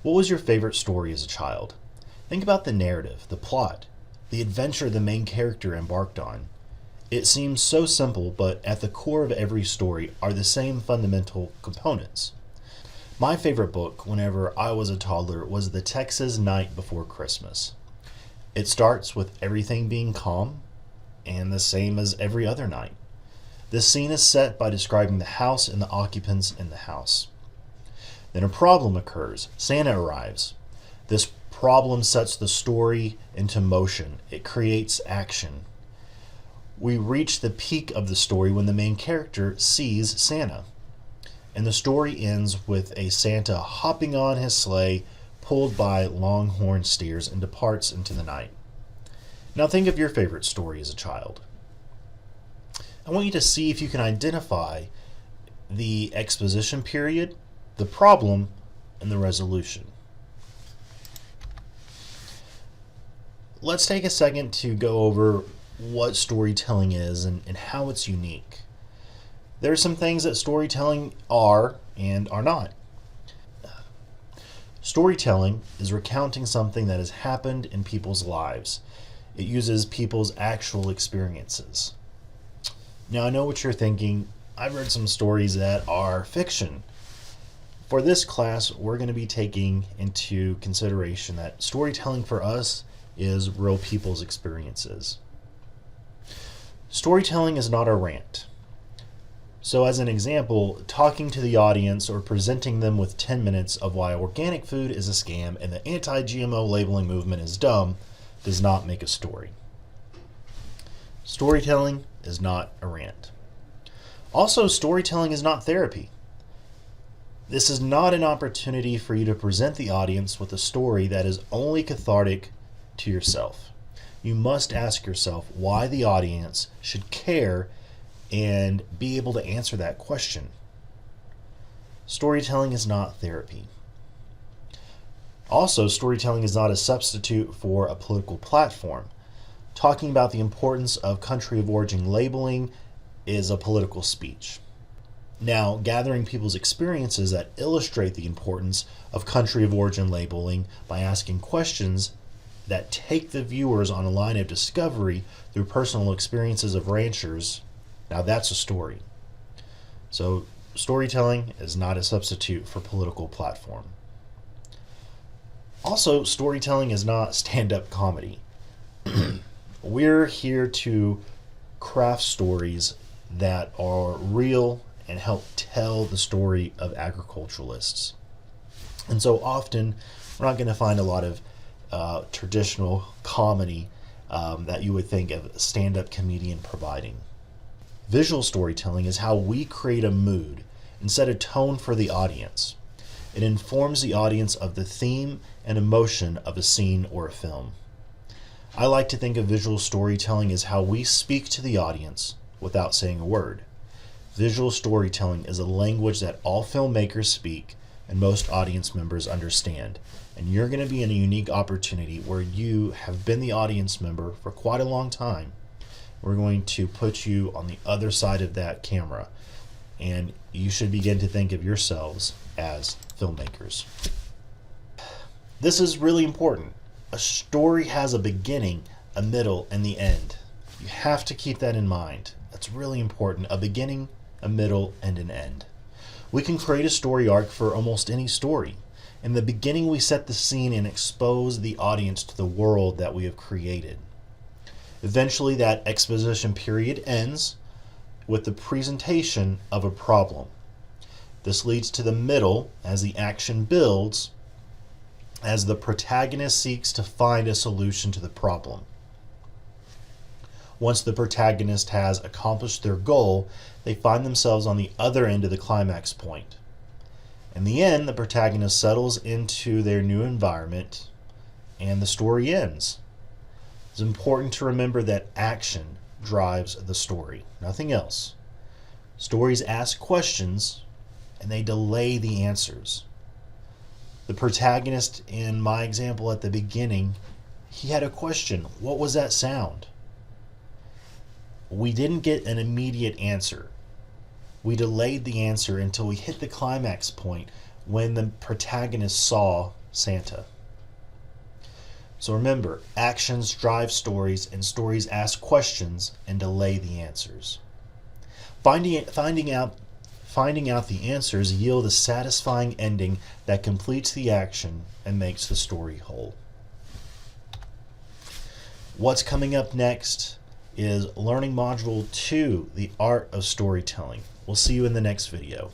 What was your favorite story as a child? Think about the narrative, the plot, the adventure the main character embarked on. It seems so simple, but at the core of every story are the same fundamental components. My favorite book whenever I was a toddler was The Texas Night Before Christmas. It starts with everything being calm and the same as every other night. The scene is set by describing the house and the occupants in the house. Then a problem occurs. Santa arrives. This problem sets the story into motion. It creates action. We reach the peak of the story when the main character sees Santa. And the story ends with a Santa hopping on his sleigh, pulled by longhorn steers, and departs into the night. Now think of your favorite story as a child. I want you to see if you can identify the exposition period, the problem, and the resolution. Let's take a second to go over what storytelling is and how it's unique. There are some things that storytelling are and are not. Storytelling is recounting something that has happened in people's lives. It uses people's actual experiences. Now, I know what you're thinking. I've read some stories that are fiction. For this class, we're going to be taking into consideration that storytelling for us is real people's experiences. Storytelling is not a rant. So as an example, talking to the audience or presenting them with 10 minutes of why organic food is a scam and the anti-GMO labeling movement is dumb does not make a story. Storytelling is not a rant. Also, storytelling is not therapy. This is not an opportunity for you to present the audience with a story that is only cathartic to yourself. You must ask yourself why the audience should care and be able to answer that question. Storytelling is not therapy. Also, storytelling is not a substitute for a political platform. Talking about the importance of country of origin labeling is a political speech. Now, gathering people's experiences that illustrate the importance of country of origin labeling by asking questions that take the viewers on a line of discovery through personal experiences of ranchers, now that's a story. So, storytelling is not a substitute for political platform. Also, storytelling is not stand-up comedy. We're here to craft stories that are real and help tell the story of agriculturalists. And so often, we're not going to find a lot of traditional comedy that you would think of a stand-up comedian providing. Visual storytelling is how we create a mood and set a tone for the audience. It informs the audience of the theme and emotion of a scene or a film. I like to think of visual storytelling as how we speak to the audience without saying a word. Visual storytelling is a language that all filmmakers speak and most audience members understand. And you're going to be in a unique opportunity where you have been the audience member for quite a long time. We're going to put you on the other side of that camera, and you should begin to think of yourselves as filmmakers. This is really important. A story has a beginning, a middle, and the end. You have to keep that in mind. That's really important. A beginning, a middle, and an end. We can create a story arc for almost any story. In the beginning, we set the scene and expose the audience to the world that we have created. Eventually, that exposition period ends with the presentation of a problem. This leads to the middle as the action builds, as the protagonist seeks to find a solution to the problem. Once the protagonist has accomplished their goal, they find themselves on the other end of the climax point. In the end, the protagonist settles into their new environment and the story ends. It's important to remember that action drives the story, nothing else. Stories ask questions and they delay the answers. The protagonist in my example at the beginning, he had a question. What was that sound? We didn't get an immediate answer. We delayed the answer until we hit the climax point when the protagonist saw Santa. So remember, actions drive stories, and stories ask questions and delay the answers. Finding out the answers yield a satisfying ending that completes the action and makes the story whole. What's coming up next is Learning Module 2, The Art of Storytelling. We'll see you in the next video.